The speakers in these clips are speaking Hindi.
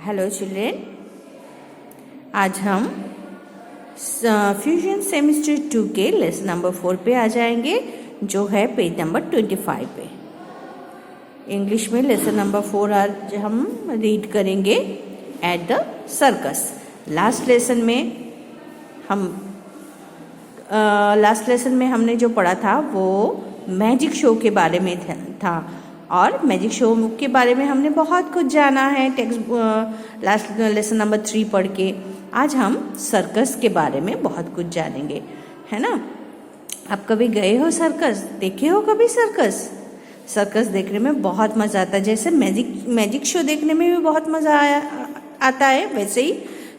हेलो चिल्ड्रेन, आज हम फ्यूजन सेमेस्टर 2 के लेसन नंबर 4 पे आ जाएंगे, जो है पेज नंबर 25 पे। इंग्लिश में लेसन नंबर 4 आज हम रीड करेंगे eight the circus. Last lesson में हमने जो पढ़ा था वो मैजिक शो के बारे में था और मैजिक शो के बारे में हमने बहुत कुछ जाना है लास्ट लेसन नंबर 3 पढ़ के। आज हम सर्कस के बारे में बहुत कुछ जानेंगे, है ना। आप कभी गए हो सर्कस, देखे हो कभी सर्कस देखने में बहुत मज़ा आता है। जैसे मैजिक शो देखने में भी बहुत मज़ा आता है, वैसे ही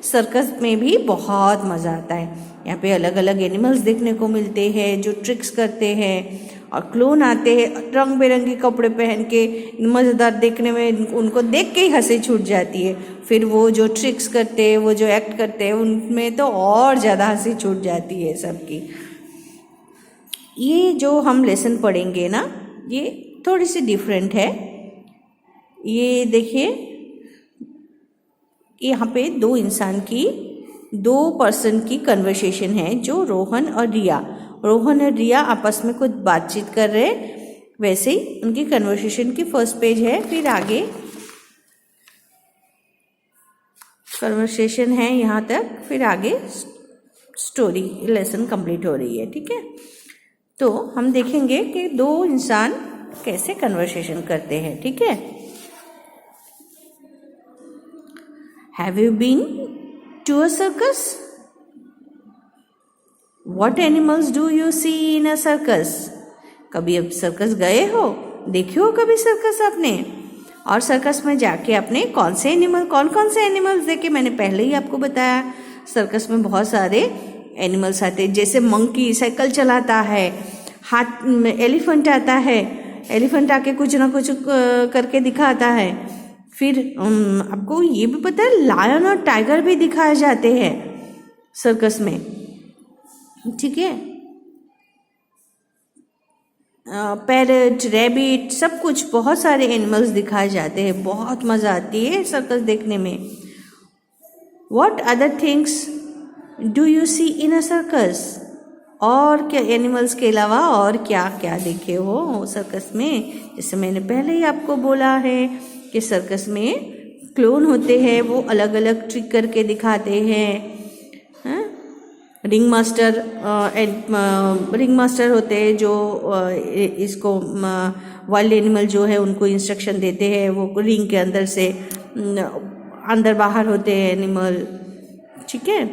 सर्कस में भी बहुत मज़ा आता है। यहाँ पे अलग अलग एनिमल्स देखने को मिलते हैं जो ट्रिक्स करते हैं, और क्लोन आते हैं रंग बिरंगे कपड़े पहन के, मज़ेदार देखने में, उनको देख के ही हंसी छूट जाती है। फिर वो जो ट्रिक्स करते हैं, वो जो एक्ट करते हैं, उनमें तो और ज़्यादा हंसी छूट जाती है सबकी। ये जो हम लेसन पढ़ेंगे ना, ये थोड़ी सी डिफरेंट है। ये देखिए, यहाँ पे दो पर्सन की कन्वर्सेशन है, जो रोहन और रिया आपस में कुछ बातचीत कर रहे हैं। वैसे ही उनकी कन्वर्सेशन की फर्स्ट पेज है, फिर आगे कन्वर्सेशन है यहाँ तक, फिर आगे स्टोरी लेसन कंप्लीट हो रही है। ठीक है, तो हम देखेंगे कि दो इंसान कैसे कन्वर्सेशन करते हैं। ठीक है, have you been to a circus? What animals do you see in a circus? कभी अब सर्कस गए हो, देखे हो कभी सर्कस आपने? और सर्कस में जाके आपने कौन कौन से एनिमल्स देखे? मैंने पहले ही आपको बताया, सर्कस में बहुत सारे एनिमल्स आते हैं। जैसे मंकी साइकिल चलाता है, हाथ में एलिफेंट आता है, एलिफेंट आके कुछ ना कुछ करके दिखाता है। फिर आपको ये भी पता है, लायन और टाइगर भी दिखाए जाते हैं सर्कस में। ठीक है, पैरट, रैबिट, सब कुछ, बहुत सारे एनिमल्स दिखाए जाते हैं। बहुत मज़ा आती है सर्कस देखने में। What other things do you see in a circus? और क्या एनिमल्स के अलावा और क्या क्या देखे हो सर्कस में? जैसे मैंने पहले ही आपको बोला है कि सर्कस में क्लोन होते हैं, वो अलग अलग ट्रिक करके दिखाते हैं। रिंग मास्टर होते हैं, जो इसको वाइल्ड एनिमल जो है उनको इंस्ट्रक्शन देते हैं। वो रिंग के अंदर से अंदर बाहर होते हैं एनिमल। ठीक है,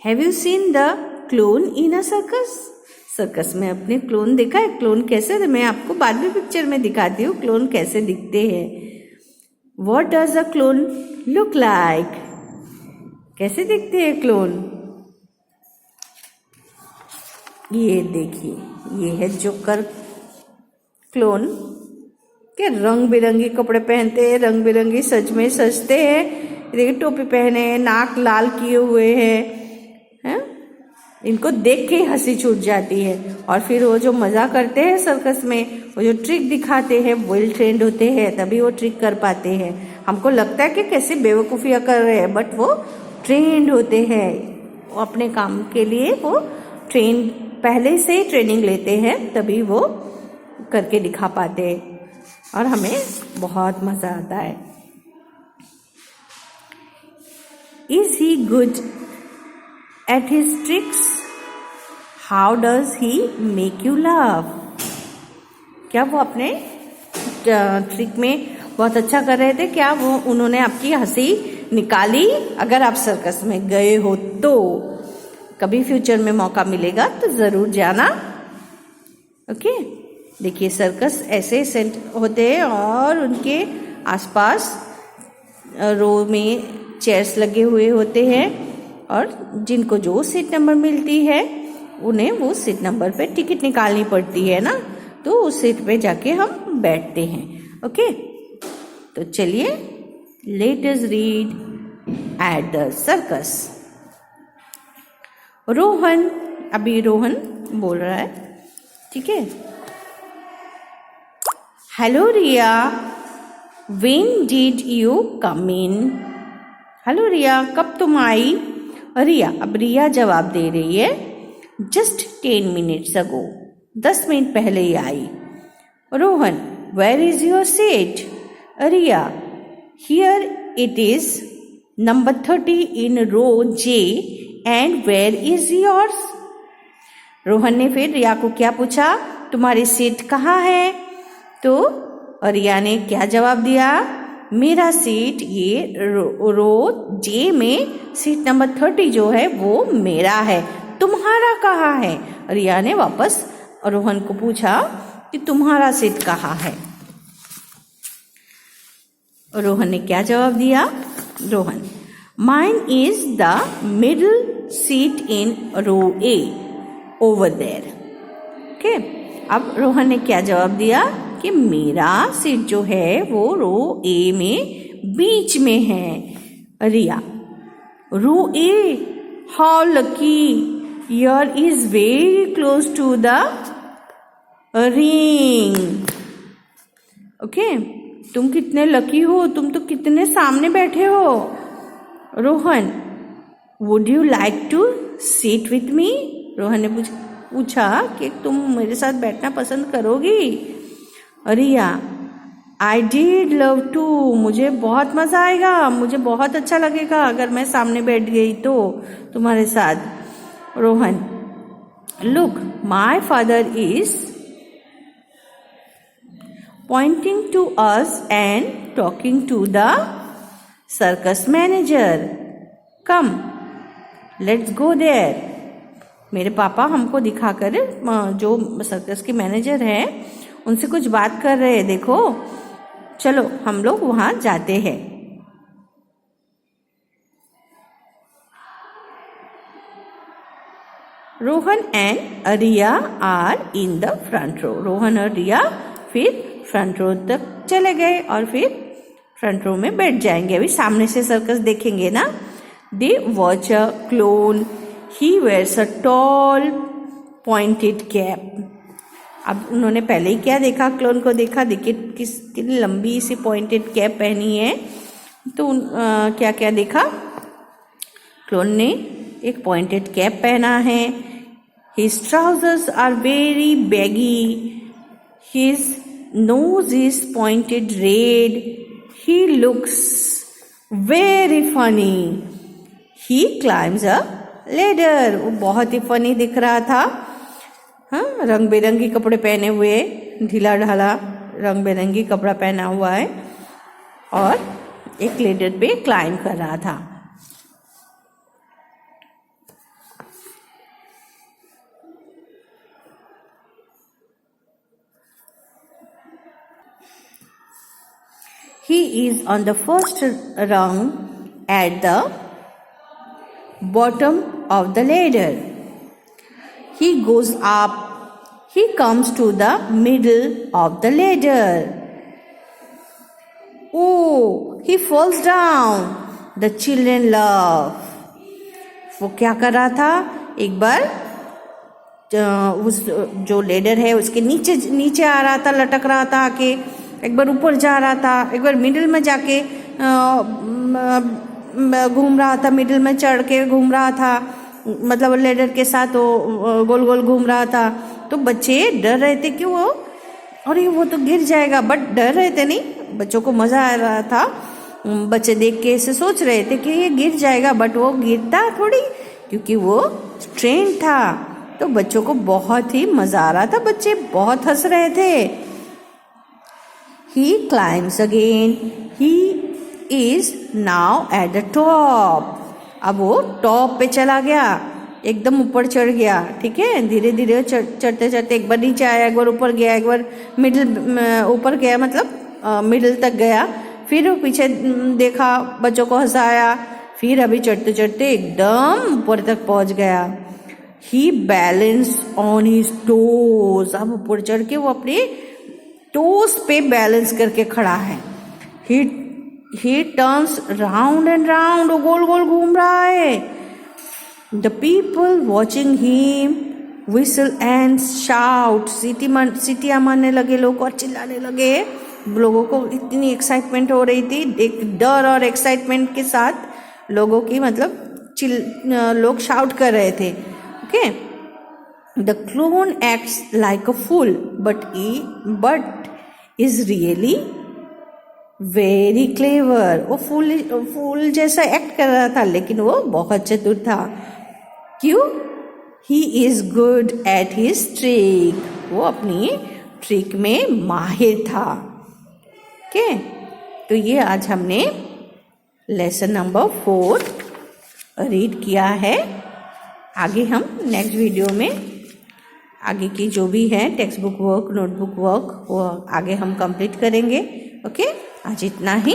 have you seen the clone in a circus? Circus में अपने क्लोन देखा है? क्लोन कैसे, मैं आपको बाद में पिक्चर में दिखाती हूँ क्लोन कैसे दिखते हैं। What does a clone look like? कैसे दिखते हैं क्लोन? ये देखिए, ये है जोकर क्लोन के रंग बिरंगे कपड़े पहनते हैं, रंग बिरंगी सज में सजते हैं। देखिए, टोपी पहने हैं, नाक लाल किए हुए हैं। इनको देख के हंसी छूट जाती है। और फिर वो जो मज़ा करते हैं सर्कस में, वो जो ट्रिक दिखाते हैं, वेल ट्रेंड होते हैं, तभी वो ट्रिक कर पाते हैं। हमको लगता है कि कैसे बेवकूफ़ियाँ कर रहे हैं, बट वो ट्रेंड होते हैं। वो अपने काम के लिए वो पहले से ही ट्रेनिंग लेते हैं, तभी वो करके दिखा पाते हैं, और हमें बहुत मज़ा आता है। Is he good at his tricks? How does he make you laugh? क्या वो अपने ट्रिक में बहुत अच्छा कर रहे थे? क्या वो उन्होंने आपकी हंसी निकाली? अगर आप सर्कस में गए हो तो कभी फ्यूचर में मौका मिलेगा तो ज़रूर जाना। ओके, देखिए, सर्कस ऐसे सेट होते हैं और उनके आसपास रो में चेयर्स लगे हुए होते हैं, और जिनको जो सीट नंबर मिलती है उन्हें वो सीट नंबर पे टिकट निकालनी पड़ती है ना, तो उस सीट पे जाके हम बैठते हैं। ओके, तो चलिए, let us read at the circus. Rohan बोल रहा है। ठीक है, hello Riya, When did you come in? Hello Riya, कब तुम आई? रिया, अब रिया जवाब दे रही है, Just 10 minutes ago. 10 मिनट पहले ही आई. Rohan, Where is your seat? Riya, Here it is, number 30 in row J. And where is yours? Rohan ने फिर रिया को क्या पूछा, तुम्हारी सीट कहाँ है? तो रिया ने क्या जवाब दिया, मेरा सीट ये रो जे में सीट नंबर 30 जो है वो मेरा है, तुम्हारा कहाँ है? रिया ने वापस रोहन को पूछा कि तुम्हारा सीट कहाँ है? रोहन ने क्या जवाब दिया, Rohan, mine is the middle seat in row A over there. Okay, अब रोहन ने क्या जवाब दिया कि मेरा सीट जो है वो रो ए में बीच में है. Riya, row A, how lucky, your is very close to the ring. Okay, तुम कितने लकी हो, तुम तो कितने सामने बैठे हो. Rohan, would you like to sit with me? Rohan ने पूछा कि तुम मेरे साथ बैठना पसंद करोगी? Riya, I did love to, मुझे बहुत मजा आएगा, मुझे बहुत अच्छा लगेगा अगर मैं सामने बैठ गई तो तुम्हारे साथ. Rohan, look, my father is pointing to us and talking to the circus manager. Come, let's go there. मेरे पापा हमको दिखाकर जो सर्कस के मैनेजर हैं उनसे कुछ बात कर रहे हैं, देखो, चलो हम लोग वहां जाते हैं. Rohan and Riya are in the front row. Rohan और रिया फिर फ्रंट रो तक चले गए और फिर फ्रंट रो में बैठ जाएंगे. अभी सामने से सर्कस देखेंगे ना. They watch a clown, he wears a tall pointed cap. अब उन्होंने पहले ही क्या देखा, क्लोन को देखा, देखिए कितनी लंबी सी पॉइंटेड कैप पहनी है. तो क्या क्या देखा, क्लोन ने एक पॉइंटेड कैप पहना है. His trousers are very baggy, his nose is pointed red, he looks very funny, he climbs a ladder. वो बहुत ही फनी दिख रहा था. हाँ, रंग बिरंगी कपड़े पहने हुए, ढीला ढाला रंग बिरंगी कपड़ा पहना हुआ है और एक लेडर पे क्लाइंब कर रहा था. He is on the first rung at the bottom of the ladder. He goes up. He comes to the middle of the ladder. Oh, he falls down. The children laugh. वो क्या कर रहा था, एक बार उस जो लेडर है उसके नीचे नीचे आ रहा था, लटक रहा था आके, एक बार ऊपर जा रहा था, एक बार मिडिल में जाके घूम रहा था, मिडिल में चढ़ के घूम रहा था, मतलब लेडर के साथ वो गोल गोल घूम रहा था. तो बच्चे डर रहे थे कि वो, अरे वो तो गिर जाएगा, बट डर रहे थे नहीं, बच्चों को मजा आ रहा था. बच्चे देख के ऐसे सोच रहे थे कि ये गिर जाएगा, बट वो गिरता थोड़ी, क्योंकि वो ट्रेन था. तो बच्चों को बहुत ही मजा आ रहा था, बच्चे बहुत हंस रहे थे. He climbs again. He is now at the top. अब वो टॉप पे चला गया, एकदम ऊपर चढ़ गया. ठीक है, धीरे धीरे चढ़ते चढ़ते एक बार नीचे आया, एक बार ऊपर गया, एक बार मिडिल ऊपर गया, मतलब मिडिल तक गया. फिर वो पीछे देखा, बच्चों को हंसाया, फिर अभी चढ़ते चढ़ते एकदम ऊपर तक पहुंच गया. He balanced on his toes. अब ऊपर चढ़ के वो अपने टोस पे बैलेंस करके खड़ा है. He turns round and round. वो गोल गोल घूम रहा है. The people watching him whistle and shout. सीटियां मारने लगे लोग और चिल्लाने लगे लोगों को इतनी एक्साइटमेंट हो रही थी, एक डर और एक्साइटमेंट के साथ लोगों की मतलब लोग शाउट कर रहे थे. Okay, the clown acts like a fool but is really very clever. वो फूल जैसा एक्ट कर रहा था, लेकिन वो बहुत चतुर था. क्यों? He is good at his trick. वो अपनी ट्रिक में माहिर था. ओके, तो ये आज हमने लेसन नंबर 4 रीड किया है. आगे हम नेक्स्ट वीडियो में आगे की जो भी है text book work, notebook work, वो आगे हम कंप्लीट करेंगे. ओके, आज इतना ही.